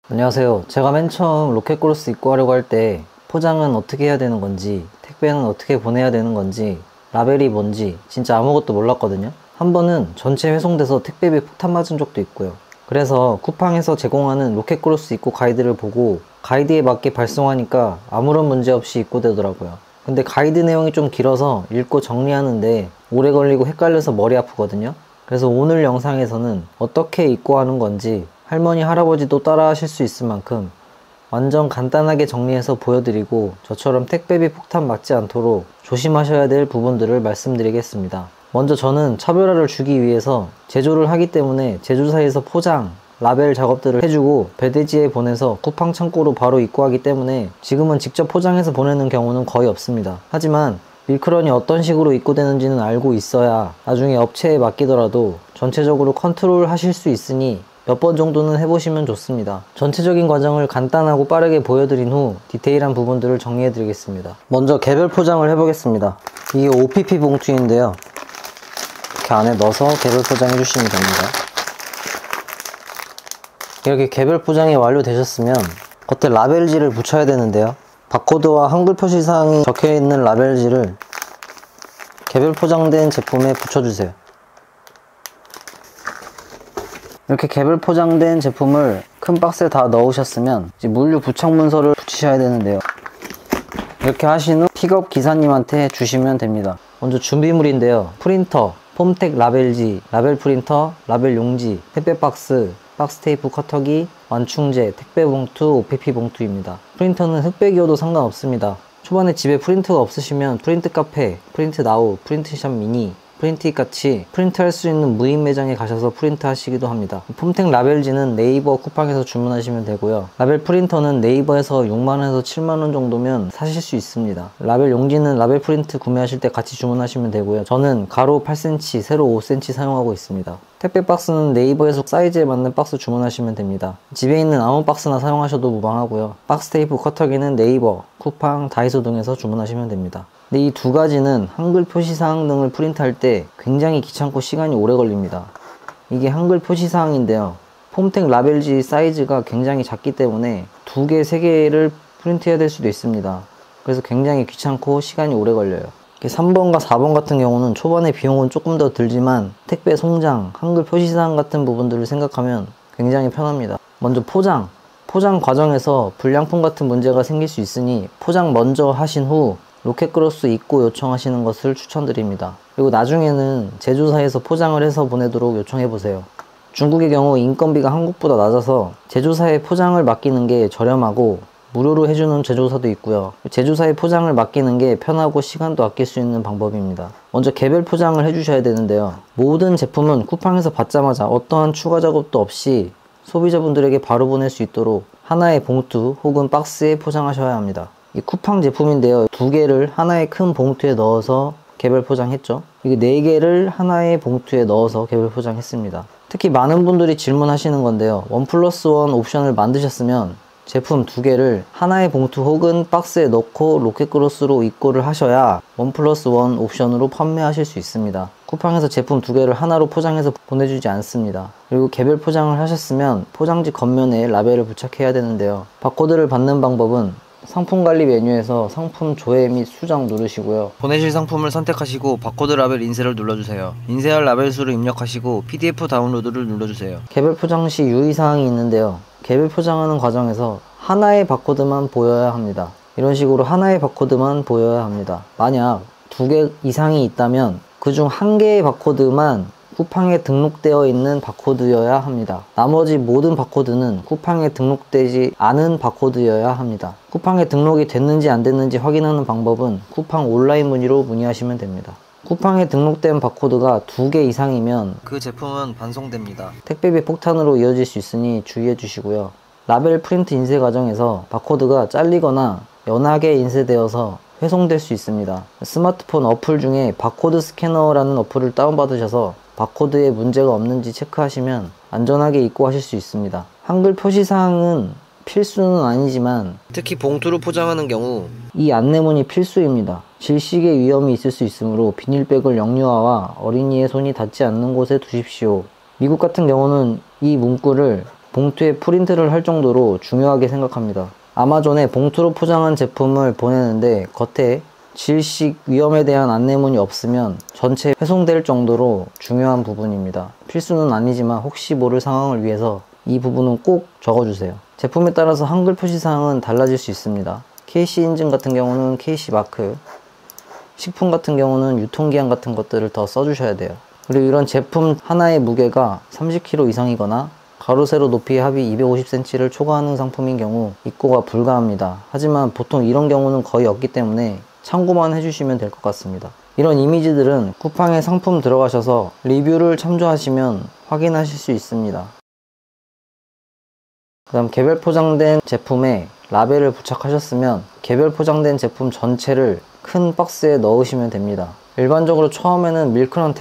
안녕하세요. 제가 맨 처음 로켓크로스 입고하려고 할 때 포장은 어떻게 해야 되는 건지, 택배는 어떻게 보내야 되는 건지, 라벨이 뭔지 진짜 아무것도 몰랐거든요. 한 번은 전체 회송돼서 택배비 폭탄 맞은 적도 있고요. 그래서 쿠팡에서 제공하는 로켓크로스 입고 가이드를 보고 가이드에 맞게 발송하니까 아무런 문제 없이 입고되더라고요. 근데 가이드 내용이 좀 길어서 읽고 정리하는데 오래 걸리고 헷갈려서 머리 아프거든요. 그래서 오늘 영상에서는 어떻게 입고하는 건지 할머니, 할아버지도 따라 하실 수 있을 만큼 완전 간단하게 정리해서 보여드리고 저처럼 택배비 폭탄 맞지 않도록 조심하셔야 될 부분들을 말씀드리겠습니다. 먼저 저는 차별화를 주기 위해서 제조를 하기 때문에 제조사에서 포장, 라벨 작업들을 해주고 배대지에 보내서 쿠팡 창고로 바로 입고하기 때문에 지금은 직접 포장해서 보내는 경우는 거의 없습니다. 하지만 밀크런이 어떤 식으로 입고되는지는 알고 있어야 나중에 업체에 맡기더라도 전체적으로 컨트롤 하실 수 있으니 몇 번 정도는 해보시면 좋습니다. 전체적인 과정을 간단하고 빠르게 보여드린 후 디테일한 부분들을 정리해 드리겠습니다. 먼저 개별 포장을 해보겠습니다. 이게 OPP 봉투인데요, 이렇게 안에 넣어서 개별 포장해 주시면 됩니다. 이렇게 개별 포장이 완료되셨으면 겉에 라벨지를 붙여야 되는데요, 바코드와 한글 표시사항이 적혀있는 라벨지를 개별 포장된 제품에 붙여주세요. 이렇게 개별 포장된 제품을 큰 박스에 다 넣으셨으면 이제 물류 부착 문서를 붙이셔야 되는데요, 이렇게 하신 후 픽업 기사님한테 주시면 됩니다. 먼저 준비물인데요, 프린터, 폼텍 라벨지, 라벨 프린터, 라벨 용지, 택배 박스, 박스 테이프 커터기, 완충제, 택배 봉투, OPP 봉투입니다. 프린터는 흑백이어도 상관없습니다. 초반에 집에 프린터가 없으시면 프린트 카페, 프린트 나우, 프린트샵 미니, 프린트잇 같이 프린트할 수 있는 무인 매장에 가셔서 프린트 하시기도 합니다. 폼텍 라벨지는 네이버, 쿠팡에서 주문하시면 되고요, 라벨 프린터는 네이버에서 6만원에서 7만원 정도면 사실 수 있습니다. 라벨 용지는 라벨 프린트 구매하실 때 같이 주문하시면 되고요, 저는 가로 8cm, 세로 5cm 사용하고 있습니다. 택배 박스는 네이버에서 사이즈에 맞는 박스 주문하시면 됩니다. 집에 있는 아무 박스나 사용하셔도 무방하고요, 박스 테이프 커터기는 네이버, 쿠팡, 다이소 등에서 주문하시면 됩니다. 근데 이 두 가지는 한글 표시사항 등을 프린트할 때 굉장히 귀찮고 시간이 오래 걸립니다. 이게 한글 표시사항인데요, 폼텍 라벨지 사이즈가 굉장히 작기 때문에 2개, 3개를 프린트해야 될 수도 있습니다. 그래서 굉장히 귀찮고 시간이 오래 걸려요. 3번과 4번 같은 경우는 초반에 비용은 조금 더 들지만 택배 송장, 한글 표시사항 같은 부분들을 생각하면 굉장히 편합니다. 먼저 포장 과정에서 불량품 같은 문제가 생길 수 있으니 포장 먼저 하신 후 로켓크로스 입고 요청하시는 것을 추천드립니다. 그리고 나중에는 제조사에서 포장을 해서 보내도록 요청해보세요. 중국의 경우 인건비가 한국보다 낮아서 제조사에 포장을 맡기는 게 저렴하고 무료로 해주는 제조사도 있고요, 제조사에 포장을 맡기는 게 편하고 시간도 아낄 수 있는 방법입니다. 먼저 개별 포장을 해주셔야 되는데요, 모든 제품은 쿠팡에서 받자마자 어떠한 추가 작업도 없이 소비자분들에게 바로 보낼 수 있도록 하나의 봉투 혹은 박스에 포장하셔야 합니다. 이 쿠팡 제품인데요, 2개를 하나의 큰 봉투에 넣어서 개별 포장했죠. 이게 4개를 하나의 봉투에 넣어서 개별 포장했습니다. 특히 많은 분들이 질문하시는 건데요, 1+1 옵션을 만드셨으면 제품 2개를 하나의 봉투 혹은 박스에 넣고 로켓크로스로 입고를 하셔야 1+1 옵션으로 판매하실 수 있습니다. 쿠팡에서 제품 2개를 하나로 포장해서 보내주지 않습니다. 그리고 개별 포장을 하셨으면 포장지 겉면에 라벨을 부착해야 되는데요, 바코드를 받는 방법은 상품 관리 메뉴에서 상품 조회 및 수정 누르시고요, 보내실 상품을 선택하시고 바코드 라벨 인쇄를 눌러주세요. 인쇄할 라벨 수를 입력하시고 PDF 다운로드를 눌러주세요. 개별 포장 시 유의사항이 있는데요, 개별 포장하는 과정에서 하나의 바코드만 보여야 합니다. 이런 식으로 하나의 바코드만 보여야 합니다. 만약 2개 이상이 있다면 그중 1개의 바코드만 쿠팡에 등록되어 있는 바코드여야 합니다. 나머지 모든 바코드는 쿠팡에 등록되지 않은 바코드여야 합니다. 쿠팡에 등록이 됐는지 안 됐는지 확인하는 방법은 쿠팡 온라인 문의로 문의하시면 됩니다. 쿠팡에 등록된 바코드가 2개 이상이면 그 제품은 반송됩니다. 택배비 폭탄으로 이어질 수 있으니 주의해 주시고요. 라벨 프린트 인쇄 과정에서 바코드가 잘리거나 연하게 인쇄되어서 회송될 수 있습니다. 스마트폰 어플 중에 바코드 스캐너라는 어플을 다운받으셔서 바코드에 문제가 없는지 체크하시면 안전하게 입고하실 수 있습니다. 한글 표시사항은 필수는 아니지만 특히 봉투로 포장하는 경우 이 안내문이 필수입니다. 질식의 위험이 있을 수 있으므로 비닐백을 영유아와 어린이의 손이 닿지 않는 곳에 두십시오. 미국 같은 경우는 이 문구를 봉투에 프린트를 할 정도로 중요하게 생각합니다. 아마존에 봉투로 포장한 제품을 보내는데 겉에 질식 위험에 대한 안내문이 없으면 전체 회송될 정도로 중요한 부분입니다. 필수는 아니지만 혹시 모를 상황을 위해서 이 부분은 꼭 적어주세요. 제품에 따라서 한글 표시사항은 달라질 수 있습니다. KC 인증 같은 경우는 KC 마크, 식품 같은 경우는 유통기한 같은 것들을 더 써주셔야 돼요. 그리고 이런 제품 하나의 무게가 30kg 이상이거나 가로 세로 높이 합이 250cm를 초과하는 상품인 경우 입고가 불가합니다. 하지만 보통 이런 경우는 거의 없기 때문에 참고만 해주시면 될 것 같습니다. 이런 이미지들은 쿠팡에 상품 들어가셔서 리뷰를 참조하시면 확인하실 수 있습니다. 그 다음 개별 포장된 제품에 라벨을 부착하셨으면 개별 포장된 제품 전체를 큰 박스에 넣으시면 됩니다. 일반적으로 처음에는 밀크런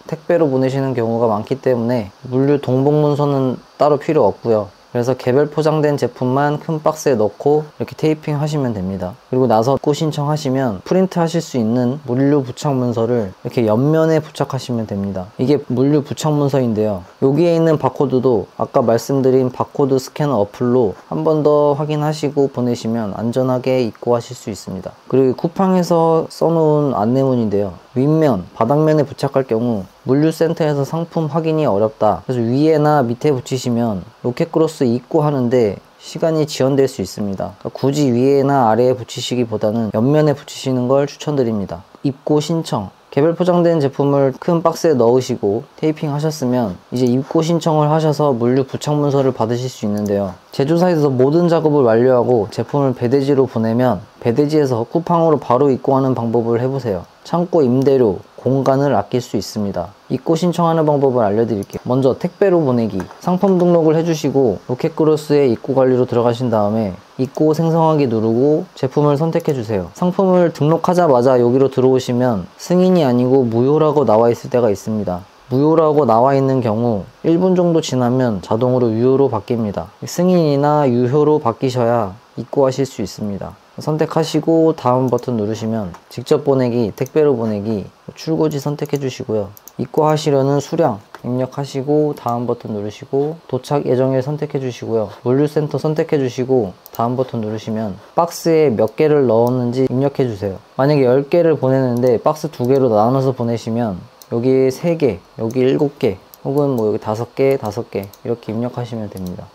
택배로 보내시는 경우가 많기 때문에 물류 동봉 문서는 따로 필요 없고요. 그래서 개별 포장된 제품만 큰 박스에 넣고 이렇게 테이핑 하시면 됩니다. 그리고 나서 입고 신청하시면 프린트 하실 수 있는 물류 부착 문서를 이렇게 옆면에 부착하시면 됩니다. 이게 물류 부착 문서인데요. 여기에 있는 바코드도 아까 말씀드린 바코드 스캐너 어플로 한 번 더 확인하시고 보내시면 안전하게 입고하실 수 있습니다. 그리고 쿠팡에서 써놓은 안내문인데요. 윗면, 바닥면에 부착할 경우 물류센터에서 상품 확인이 어렵다. 그래서 위에나 밑에 붙이시면 로켓크로스 입고하는데 시간이 지연될 수 있습니다. 그러니까 굳이 위에나 아래에 붙이시기보다는 옆면에 붙이시는 걸 추천드립니다. 입고 신청, 개별 포장된 제품을 큰 박스에 넣으시고 테이핑 하셨으면 이제 입고 신청을 하셔서 물류 부착 문서를 받으실 수 있는데요. 제조사에서 모든 작업을 완료하고 제품을 배대지로 보내면 배대지에서 쿠팡으로 바로 입고하는 방법을 해보세요. 창고 임대료, 공간을 아낄 수 있습니다. 입고 신청하는 방법을 알려드릴게요. 먼저 택배로 보내기, 상품 등록을 해주시고 로켓크로스의 입고 관리로 들어가신 다음에 입고 생성하기 누르고 제품을 선택해주세요. 상품을 등록하자마자 여기로 들어오시면 승인이 아니고 무효라고 나와 있을 때가 있습니다. 무효라고 나와 있는 경우 1분 정도 지나면 자동으로 유효로 바뀝니다. 승인이나 유효로 바뀌셔야 입고하실 수 있습니다. 선택하시고 다음 버튼 누르시면 직접 보내기, 택배로 보내기, 출고지 선택해 주시고요. 입고하시려는 수량 입력하시고 다음 버튼 누르시고 도착 예정일 선택해 주시고요. 물류센터 선택해 주시고 다음 버튼 누르시면 박스에 몇 개를 넣었는지 입력해 주세요. 만약에 10개를 보내는데 박스 2개로 나눠서 보내시면 여기 3개, 여기 7개 혹은 뭐 여기 5개 이렇게 입력하시면 됩니다.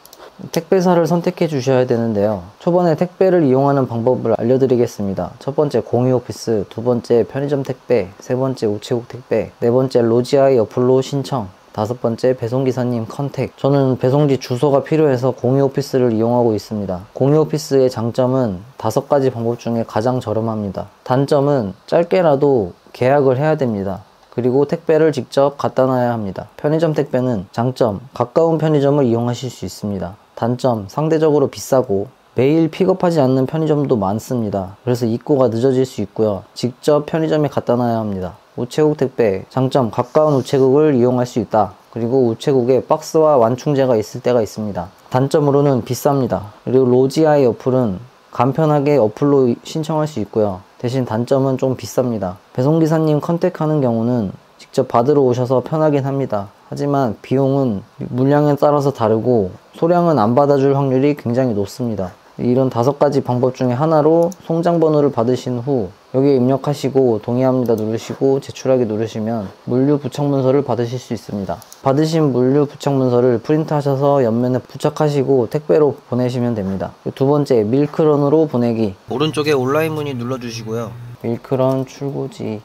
택배사를 선택해 주셔야 되는데요. 초반에 택배를 이용하는 방법을 알려드리겠습니다. 첫 번째 공유오피스, 두 번째 편의점 택배, 세 번째 우체국 택배, 네 번째 로지아이 어플로 신청, 다섯 번째 배송기사님 컨택. 저는 배송지 주소가 필요해서 공유오피스를 이용하고 있습니다. 공유오피스의 장점은 5가지 방법 중에 가장 저렴합니다. 단점은 짧게라도 계약을 해야 됩니다. 그리고 택배를 직접 갖다 놔야 합니다. 편의점 택배는 장점, 가까운 편의점을 이용하실 수 있습니다. 단점, 상대적으로 비싸고 매일 픽업하지 않는 편의점도 많습니다. 그래서 입고가 늦어질 수 있고요. 직접 편의점에 갖다 놔야 합니다. 우체국 택배, 장점, 가까운 우체국을 이용할 수 있다. 그리고 우체국에 박스와 완충제가 있을 때가 있습니다. 단점으로는 비쌉니다. 그리고 로지아이 어플은 간편하게 어플로 신청할 수 있고요. 대신 단점은 좀 비쌉니다. 배송기사님 컨택하는 경우는 직접 받으러 오셔서 편하긴 합니다. 하지만 비용은 물량에 따라서 다르고 소량은 안 받아줄 확률이 굉장히 높습니다. 이런 5가지 방법 중에 하나로 송장 번호를 받으신 후 여기에 입력하시고 동의합니다 누르시고 제출하기 누르시면 물류 부착 문서를 받으실 수 있습니다. 받으신 물류 부착 문서를 프린트 하셔서 옆면에 부착하시고 택배로 보내시면 됩니다. 두 번째, 밀크런으로 보내기. 오른쪽에 온라인 문의 눌러주시고요. 밀크런 출고지,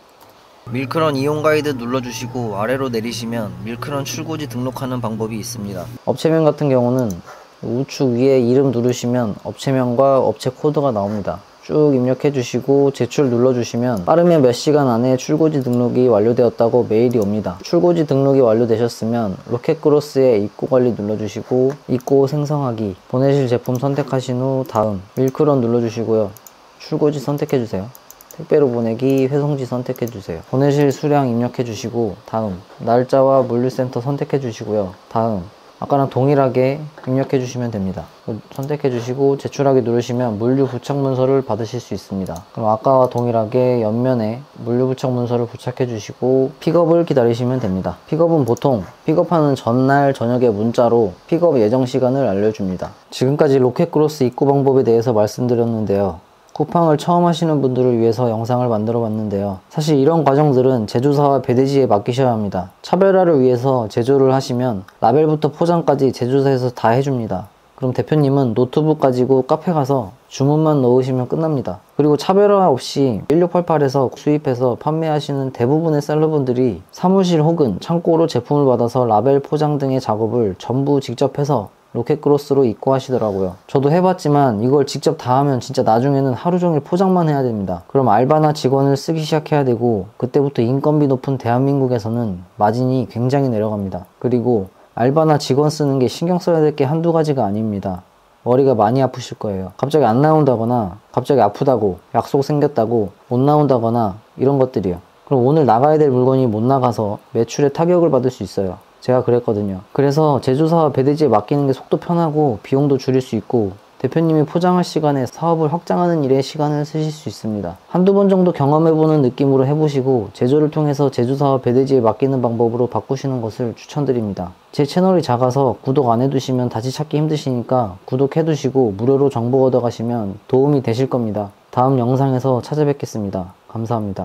밀크런 이용 가이드 눌러주시고 아래로 내리시면 밀크런 출고지 등록하는 방법이 있습니다. 업체명 같은 경우는 우측 위에 이름 누르시면 업체명과 업체 코드가 나옵니다. 쭉 입력해 주시고 제출 눌러 주시면 빠르면 몇 시간 안에 출고지 등록이 완료되었다고 메일이 옵니다. 출고지 등록이 완료되셨으면 로켓크로스에 입고 관리 눌러 주시고 입고 생성하기, 보내실 제품 선택하신 후 다음 밀크런 눌러 주시고요. 출고지 선택해 주세요. 택배로 보내기, 회송지 선택해 주세요. 보내실 수량 입력해 주시고 다음 날짜와 물류센터 선택해 주시고요. 다음 아까랑 동일하게 입력해 주시면 됩니다. 선택해 주시고 제출하기 누르시면 물류 부착 문서를 받으실 수 있습니다. 그럼 아까와 동일하게 옆면에 물류 부착 문서를 부착해 주시고 픽업을 기다리시면 됩니다. 픽업은 보통 픽업하는 전날 저녁에 문자로 픽업 예정 시간을 알려줍니다. 지금까지 로켓크로스 입고 방법에 대해서 말씀드렸는데요. 쿠팡을 처음 하시는 분들을 위해서 영상을 만들어 봤는데요. 사실 이런 과정들은 제조사와 배대지에 맡기셔야 합니다. 차별화를 위해서 제조를 하시면 라벨부터 포장까지 제조사에서 다 해줍니다. 그럼 대표님은 노트북 가지고 카페 가서 주문만 넣으시면 끝납니다. 그리고 차별화 없이 1688에서 수입해서 판매하시는 대부분의 셀러분들이 사무실 혹은 창고로 제품을 받아서 라벨 포장 등의 작업을 전부 직접 해서 로켓크로스로 입고 하시더라고요. 저도 해봤지만 이걸 직접 다 하면 진짜 나중에는 하루 종일 포장만 해야 됩니다. 그럼 알바나 직원을 쓰기 시작해야 되고 그때부터 인건비 높은 대한민국에서는 마진이 굉장히 내려갑니다. 그리고 알바나 직원 쓰는 게 신경 써야 될 게 한두 가지가 아닙니다. 머리가 많이 아프실 거예요. 갑자기 안 나온다거나 갑자기 아프다고 약속 생겼다고 못 나온다거나 이런 것들이요. 그럼 오늘 나가야 될 물건이 못 나가서 매출에 타격을 받을 수 있어요. 제가 그랬거든요. 그래서 제조사와 배대지에 맡기는 게 속도 편하고 비용도 줄일 수 있고 대표님이 포장할 시간에 사업을 확장하는 일에 시간을 쓰실 수 있습니다. 한두 번 정도 경험해보는 느낌으로 해보시고 제조를 통해서 제조사와 배대지에 맡기는 방법으로 바꾸시는 것을 추천드립니다. 제 채널이 작아서 구독 안 해두시면 다시 찾기 힘드시니까 구독해두시고 무료로 정보 얻어가시면 도움이 되실 겁니다. 다음 영상에서 찾아뵙겠습니다. 감사합니다.